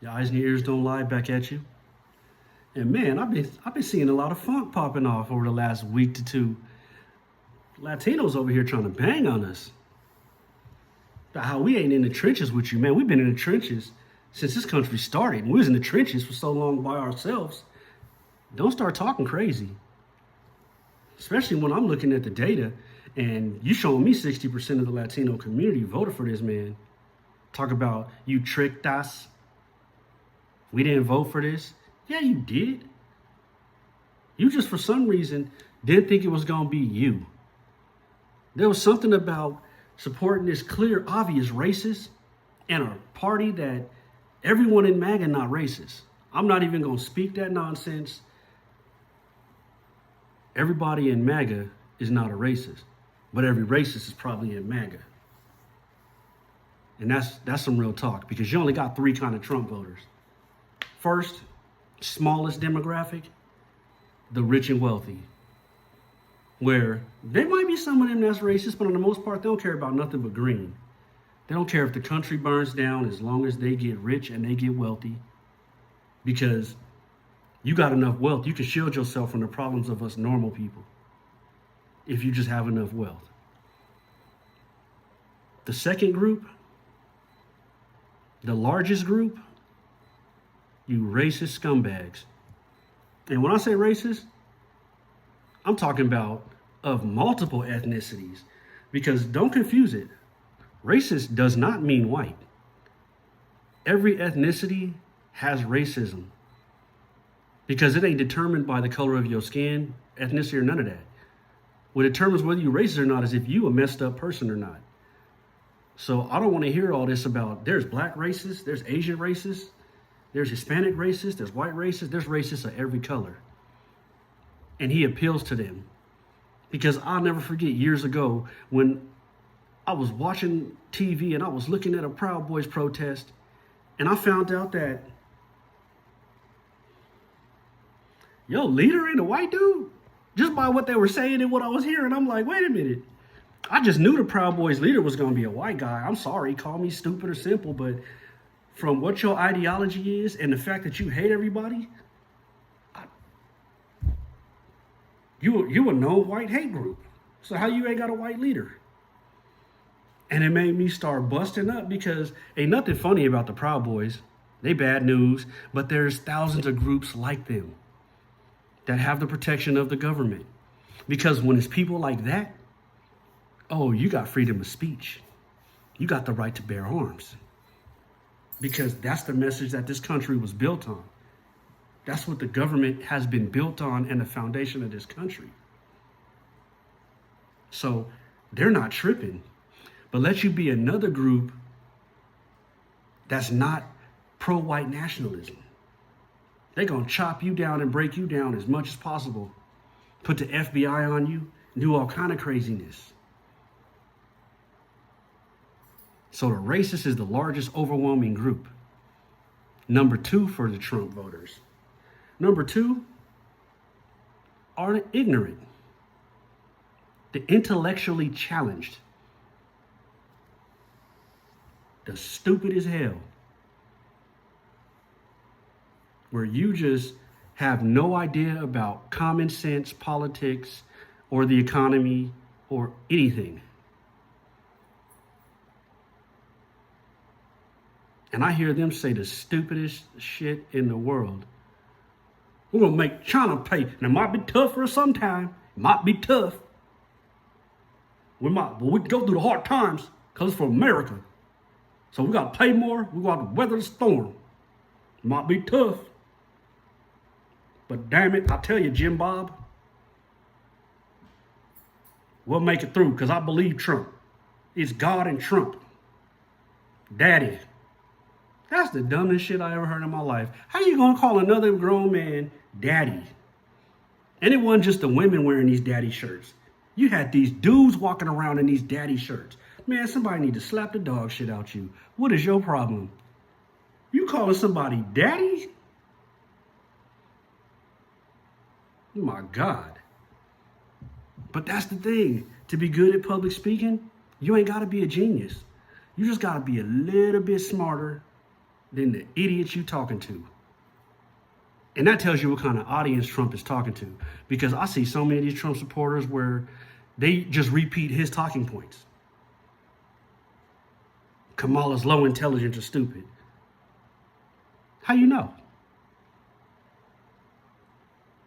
Your eyes and your ears don't lie back at you. And man, I've been seeing a lot of funk popping off over the last week to two. Latinos over here trying to bang on us. About how we ain't in the trenches with you, man. We've been in the trenches since this country started. And we was in the trenches for so long by ourselves. Don't start talking crazy. Especially when I'm looking at the data and you showing me 60% of the Latino community voted for this man. Talk about you tricked us. We didn't vote for this. Yeah, you did. You just for some reason didn't think it was going to be you. There was something about supporting this clear, obvious racist and a party that everyone in MAGA not racist. I'm not even going to speak that nonsense. Everybody in MAGA is not a racist, but every racist is probably in MAGA. And that's some real talk because you only got three kind of Trump voters. First, smallest demographic, the rich and wealthy, where there might be some of them that's racist, but on the most part, they don't care about nothing but green. They don't care if the country burns down as long as they get rich and they get wealthy, because you got enough wealth, you can shield yourself from the problems of us normal people if you just have enough wealth. The second group, the largest group, you racist scumbags. And when I say racist, I'm talking about of multiple ethnicities, because don't confuse it. Racist does not mean white. Every ethnicity has racism because it ain't determined by the color of your skin, ethnicity, or none of that. What determines whether you're racist or not is if you a messed up person or not. So I don't want to hear all this about there's black racists, there's Asian racists, there's Hispanic racists, there's white racists, there's racists of every color. And he appeals to them. Because I'll never forget years ago when I was watching TV and I was looking at a Proud Boys protest, and I found out that leader ain't a white dude. Just by what they were saying and what I was hearing, I'm like, wait a minute. I just knew the Proud Boys leader was going to be a white guy. I'm sorry, call me stupid or simple, but from what your ideology is and the fact that you hate everybody, you a known white hate group. So how you ain't got a white leader? And it made me start busting up because ain't nothing funny about the Proud Boys. They bad news, but there's thousands of groups like them that have the protection of the government. Because when it's people like that, oh, you got freedom of speech. You got the right to bear arms. Because that's the message that this country was built on. That's what the government has been built on and the foundation of this country. So they're not tripping. But let you be another group that's not pro-white nationalism. They're going to chop you down and break you down as much as possible. Put the FBI on you, do all kind of craziness. So the racist is the largest overwhelming group. Number two for the Trump voters. Number two are the ignorant, the intellectually challenged, the stupid as hell, where you just have no idea about common sense, politics, or the economy, or anything. And I hear them say the stupidest shit in the world. We're going to make China pay. And it might be tough for us sometime. It might be tough. But we go through the hard times because it's for America. So we got to pay more. We got to weather the storm. It might be tough. But damn it, I tell you, Jim Bob, we'll make it through because I believe Trump. It's God and Trump. Daddy. That's the dumbest shit I ever heard in my life. How you gonna call another grown man daddy? And it wasn't just the women wearing these daddy shirts. You had these dudes walking around in these daddy shirts. Man, somebody need to slap the dog shit out you. What is your problem? You calling somebody daddy? Oh my God. But that's the thing. To be good at public speaking, you ain't gotta be a genius. You just gotta be a little bit smarter than the idiot you talking to. And that tells you what kind of audience Trump is talking to. Because I see so many of these Trump supporters where they just repeat his talking points. Kamala's low intelligence or stupid. How you know?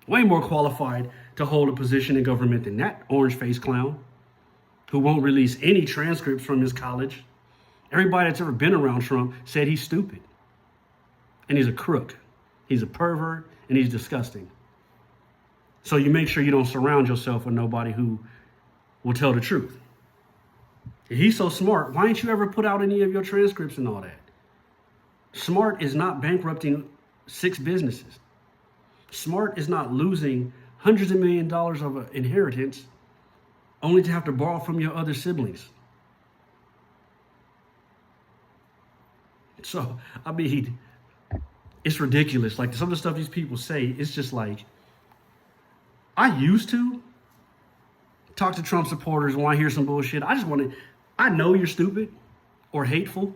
Way more qualified to hold a position in government than that orange-faced clown who won't release any transcripts from his college. Everybody that's ever been around Trump said he's stupid. And he's a crook. He's a pervert, and he's disgusting. So you make sure you don't surround yourself with nobody who will tell the truth. If he's so smart, why ain't you ever put out any of your transcripts and all that? Smart is not bankrupting 6 businesses. Smart is not losing hundreds of millions of dollars of inheritance only to have to borrow from your other siblings. So, I mean, it's ridiculous. Like, some of the stuff these people say, it's just like, I used to talk to Trump supporters when I hear some bullshit. I know you're stupid or hateful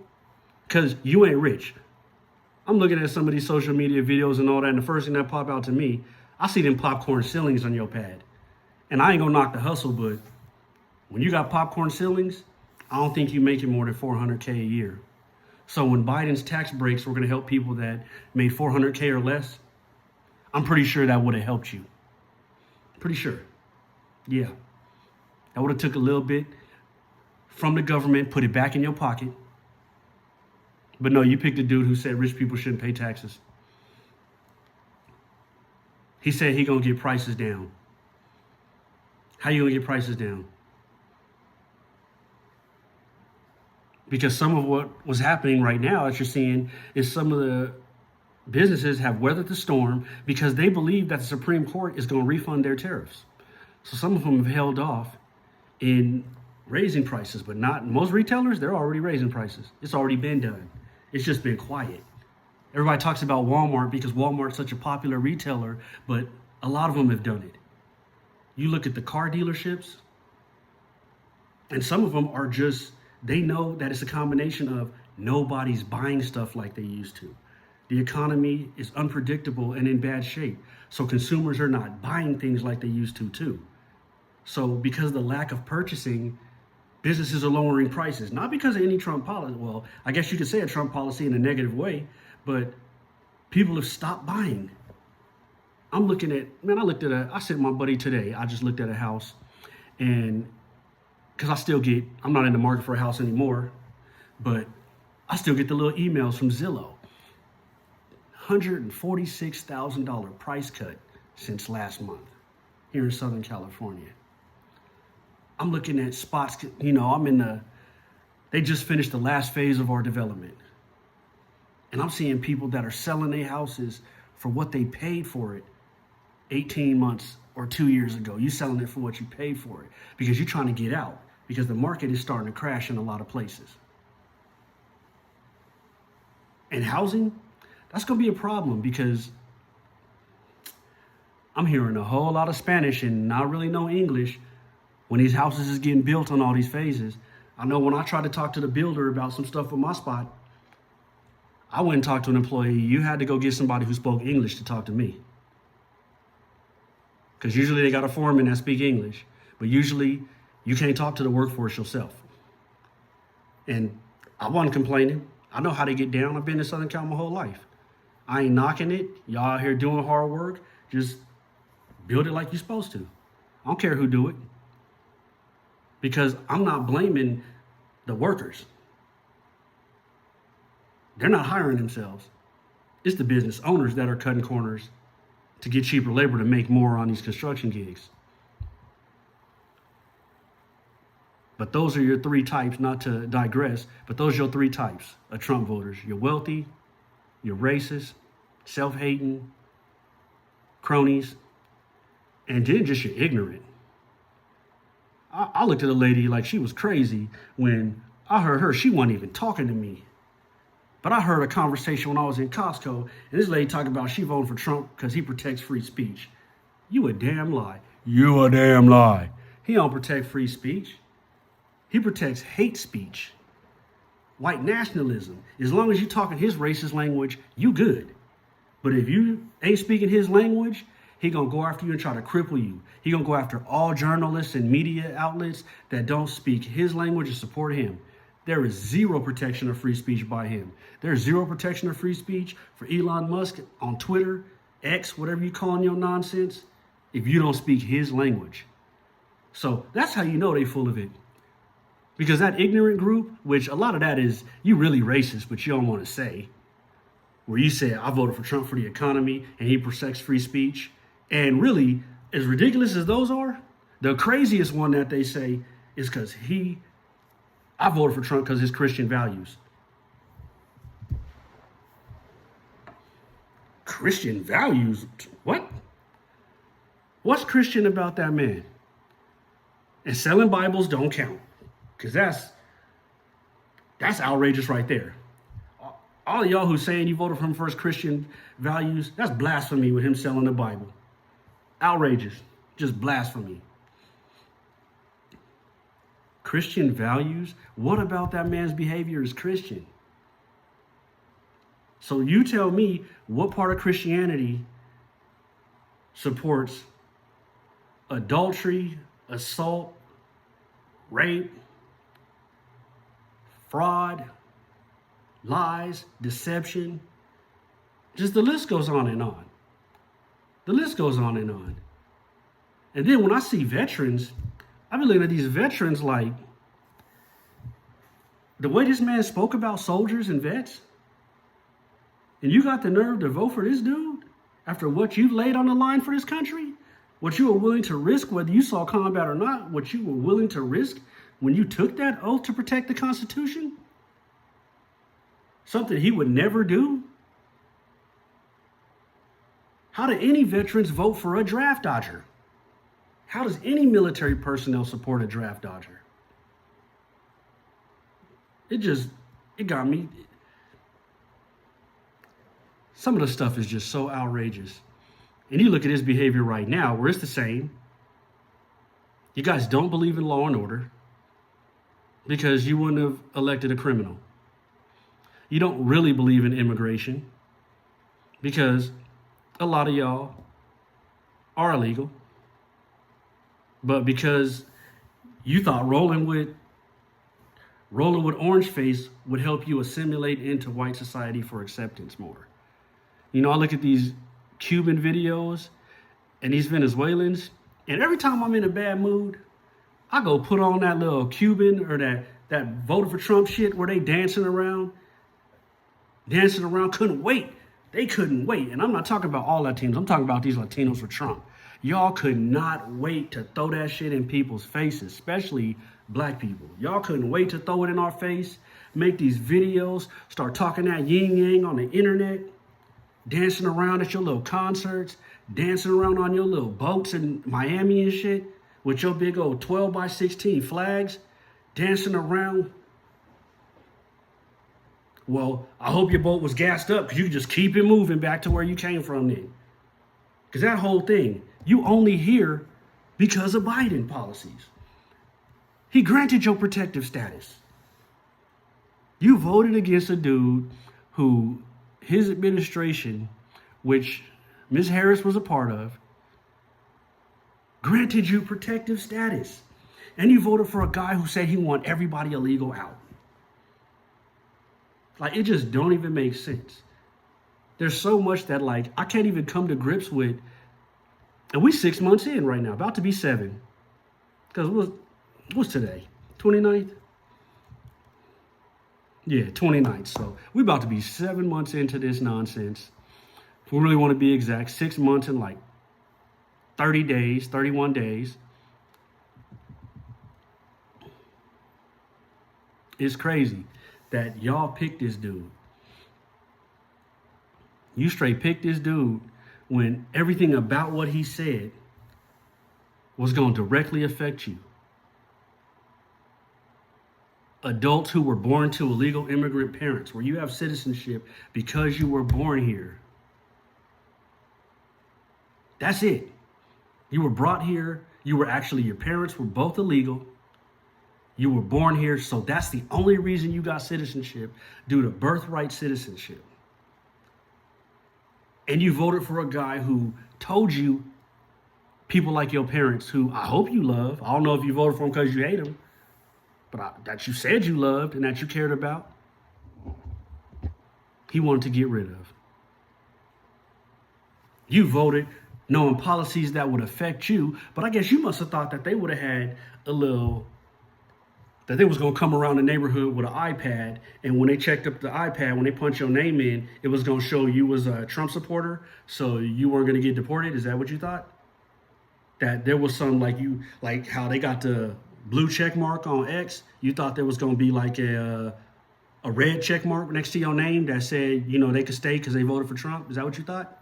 because you ain't rich. I'm looking at some of these social media videos and all that, and the first thing that pop out to me, I see them popcorn ceilings on your pad. And I ain't gonna knock the hustle, but when you got popcorn ceilings, I don't think you make it more than $400K a year. So when Biden's tax breaks were gonna help people that made $400K or less, I'm pretty sure that would have helped you. Pretty sure. Yeah. That would have took a little bit from the government, put it back in your pocket. But no, you picked a dude who said rich people shouldn't pay taxes. He said he gonna get prices down. How you gonna get prices down? Because some of what was happening right now, as you're seeing, is some of the businesses have weathered the storm because they believe that the Supreme Court is going to refund their tariffs. So some of them have held off in raising prices, but not most retailers. They're already raising prices. It's already been done. It's just been quiet. Everybody talks about Walmart because Walmart's such a popular retailer, but a lot of them have done it. You look at the car dealerships, and some of them are just, they know that it's a combination of nobody's buying stuff like they used to. The economy is unpredictable and in bad shape. So consumers are not buying things like they used to too. So because of the lack of purchasing, businesses are lowering prices. Not because of any Trump policy. Well, I guess you could say a Trump policy in a negative way, but people have stopped buying. I sent my buddy today, I just looked at a house, and because I'm not in the market for a house anymore, but I still get the little emails from Zillow. $146,000 price cut since last month here in Southern California. I'm looking at spots, they just finished the last phase of our development. And I'm seeing people that are selling their houses for what they paid for it 18 months or 2 years ago. You selling it for what you paid for it because you're trying to get out because the market is starting to crash in a lot of places. And housing, that's going to be a problem because I'm hearing a whole lot of Spanish and not really no English when these houses is getting built on all these phases. I know when I tried to talk to the builder about some stuff with my spot, I went and talked to an employee. You had to go get somebody who spoke English to talk to me. Because usually they got a foreman that speak English, but usually you can't talk to the workforce yourself. And I wasn't complaining. I know how to get down. I've been in Southern Cal my whole life. I ain't knocking it. Y'all out here doing hard work. Just build it like you're supposed to. I don't care who do it. Because I'm not blaming the workers. They're not hiring themselves. It's the business owners that are cutting corners to get cheaper labor to make more on these construction gigs. But those are your 3 types, not to digress, but those are your 3 types of Trump voters. You're wealthy, you're racist, self-hating, cronies, and then just you're ignorant. I looked at a lady like she was crazy when I heard her. She wasn't even talking to me. But I heard a conversation when I was in Costco, and this lady talking about she voted for Trump because he protects free speech. You a damn lie. You a damn lie. He don't protect free speech. He protects hate speech. white nationalism. As long as you're talking his racist language, you good. But if you ain't speaking his language, he gonna go after you and try to cripple you. He gonna go after all journalists and media outlets that don't speak his language and support him. There is zero protection of free speech by him. There's zero protection of free speech for Elon Musk on Twitter, X, whatever you calling your nonsense, if you don't speak his language. So that's how you know they full of it. Because that ignorant group, which a lot of that is you really racist, but you don't want to say, where you say, I voted for Trump for the economy and he protects free speech. And really, as ridiculous as those are, the craziest one that they say is because I voted for Trump because his Christian values. Christian values? What? What's Christian about that man? And selling Bibles don't count, because that's outrageous right there. All of y'all who's saying you voted for him for his Christian values, that's blasphemy with him selling the Bible. Outrageous, just blasphemy. Christian values? What about that man's behavior is Christian? So you tell me what part of Christianity supports adultery, assault, rape, fraud, lies, deception. Just the list goes on and on. The list goes on and on. And then when I see veterans, I've been looking at these veterans like, the way this man spoke about soldiers and vets, and you got the nerve to vote for this dude after what you laid on the line for this country, what you were willing to risk, whether you saw combat or not, what you were willing to risk when you took that oath to protect the Constitution, something he would never do. How do any veterans vote for a draft dodger? How does any military personnel support a draft dodger? It got me. Some of the stuff is just so outrageous. And you look at his behavior right now, where it's the same. You guys don't believe in law and order because you wouldn't have elected a criminal. You don't really believe in immigration because a lot of y'all are illegal. But because you thought rolling with orange face would help you assimilate into white society for acceptance more. You know, I look at these Cuban videos and these Venezuelans, and every time I'm in a bad mood, I go put on that little Cuban or that voted for Trump shit where they dancing around, couldn't wait. They couldn't wait. And I'm not talking about all Latinos. I'm talking about these Latinos for Trump. Y'all could not wait to throw that shit in people's faces, especially black people. Y'all couldn't wait to throw it in our face, make these videos, start talking that yin yang on the internet, dancing around at your little concerts, dancing around on your little boats in Miami and shit with your big old 12 by 16 flags, dancing around. Well, I hope your boat was gassed up because you could just keep it moving back to where you came from then. Because that whole thing, you only here because of Biden policies. He granted your protective status. You voted against a dude who his administration, which Ms. Harris was a part of, granted you protective status. And you voted for a guy who said he want everybody illegal out. Like, it just don't even make sense. There's so much that, like, I can't even come to grips with. And we 6 months in right now, about to be 7. Because what's today? 29th? Yeah, 29th. So we're about to be 7 months into this nonsense. If we really want to be exact, 6 months and like 30 days, 31 days. It's crazy that y'all picked this dude. You straight picked this dude when everything about what he said was going to directly affect you. Adults who were born to illegal immigrant parents, where you have citizenship because you were born here. That's it. You were brought here. Your parents were both illegal. You were born here, so that's the only reason you got citizenship, due to birthright citizenship. And you voted for a guy who told you people like your parents, who I hope you love. I don't know if you voted for him because you hate him, but that you said you loved and that you cared about, he wanted to get rid of. You voted knowing policies that would affect you, but I guess you must have thought that they would have had that they was going to come around the neighborhood with an iPad, and when they checked up the iPad, when they punched your name in, it was going to show you was a Trump supporter, so you weren't going to get deported. Is that what you thought? That there was some, like how they got the blue check mark on X, you thought there was going to be like a red check mark next to your name that said, they could stay because they voted for Trump? Is that what you thought?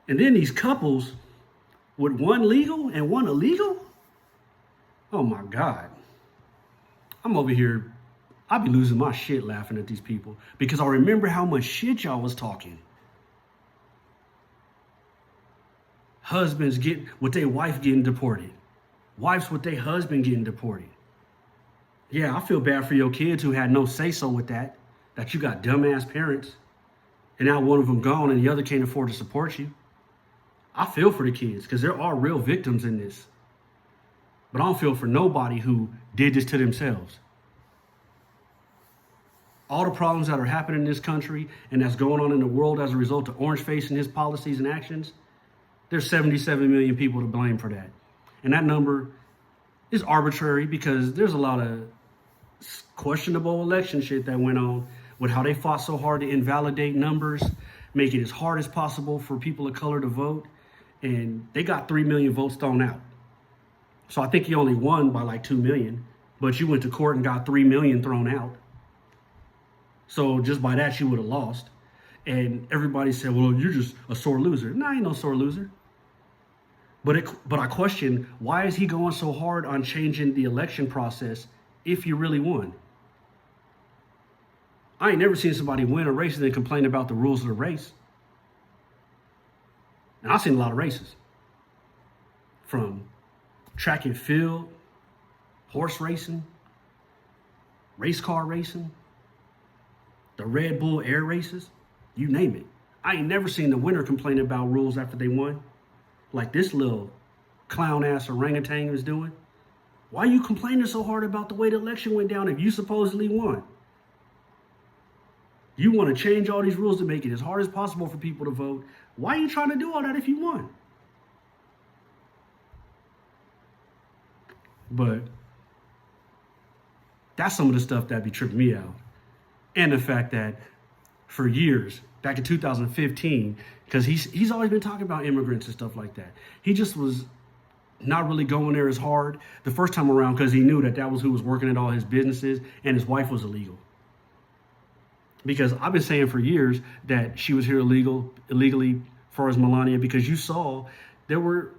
And then these couples with one legal and one illegal? Oh my God. I'm over here, I'll be losing my shit laughing at these people because I remember how much shit y'all was talking. Husbands with their wife getting deported. Wives with their husband getting deported. Yeah, I feel bad for your kids who had no say-so with that you got dumbass parents, and now one of them gone and the other can't afford to support you. I feel for the kids because there are real victims in this. But I don't feel for nobody who did this to themselves. All the problems that are happening in this country and that's going on in the world as a result of Orange Face and his policies and actions, there's 77 million people to blame for that. And that number is arbitrary because there's a lot of questionable election shit that went on with how they fought so hard to invalidate numbers, make it as hard as possible for people of color to vote. And they got 3 million votes thrown out. So I think he only won by like 2 million, but you went to court and got 3 million thrown out. So just by that, you would have lost. And everybody said, well, you're just a sore loser. No, I ain't no sore loser. But I question, why is he going so hard on changing the election process if you really won? I ain't never seen somebody win a race and then complain about the rules of the race. And I've seen a lot of races. From track and field, horse racing, race car racing, the Red Bull air races, you name it. I ain't never seen the winner complain about rules after they won, like this little clown ass orangutan is doing. Why are you complaining so hard about the way the election went down if you supposedly won? You want to change all these rules to make it as hard as possible for people to vote. Why are you trying to do all that if you won? But that's some of the stuff that be tripping me out. And the fact that for years, back in 2015, because he's always been talking about immigrants and stuff like that. He just was not really going there as hard the first time around because he knew that was who was working at all his businesses, and his wife was illegal. Because I've been saying for years that she was here illegally as far as Melania, because you saw there were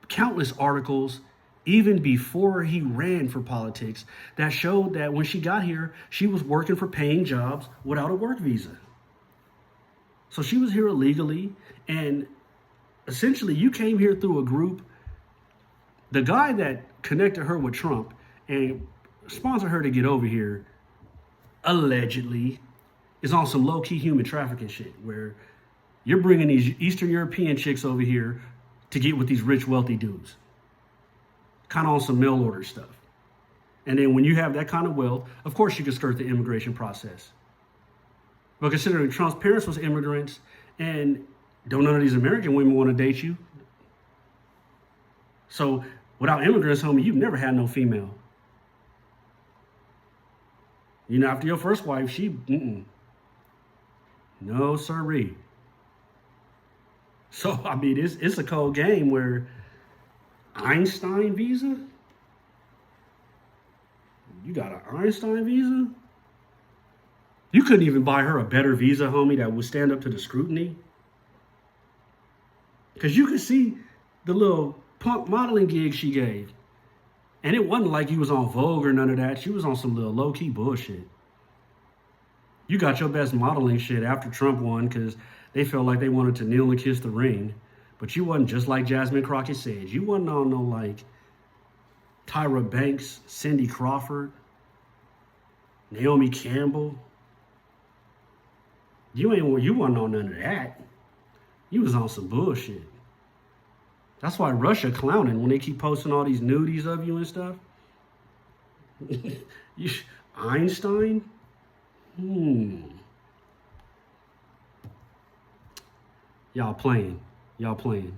countless articles even before he ran for politics that showed that when she got here, she was working for paying jobs without a work visa. So she was here illegally, and essentially you came here through a group. The guy that connected her with Trump and sponsored her to get over here, allegedly, is on some low-key human trafficking shit where you're bringing these Eastern European chicks over here to get with these rich, wealthy dudes. Kind of on some mail order stuff. And then when you have that kind of wealth, of course you can skirt the immigration process. But considering Trump's parents was immigrants, and don't none of these American women want to date you. So without immigrants, homie, you've never had no female. After your first wife, no sirree. So, I mean, it's a cold game where Einstein visa? You got an Einstein visa? You couldn't even buy her a better visa, homie, that would stand up to the scrutiny. Because you could see the little punk modeling gig she gave. And it wasn't like you was on Vogue or none of that. She was on some little low-key bullshit. You got your best modeling shit after Trump won because they felt like they wanted to kneel and kiss the ring. But you wasn't just like Jasmine Crockett said. You wasn't on no Tyra Banks, Cindy Crawford, Naomi Campbell. You wasn't on none of that. You was on some bullshit. That's why Russia clowning when they keep posting all these nudies of you and stuff. you, Einstein? Y'all playing. Y'all playing.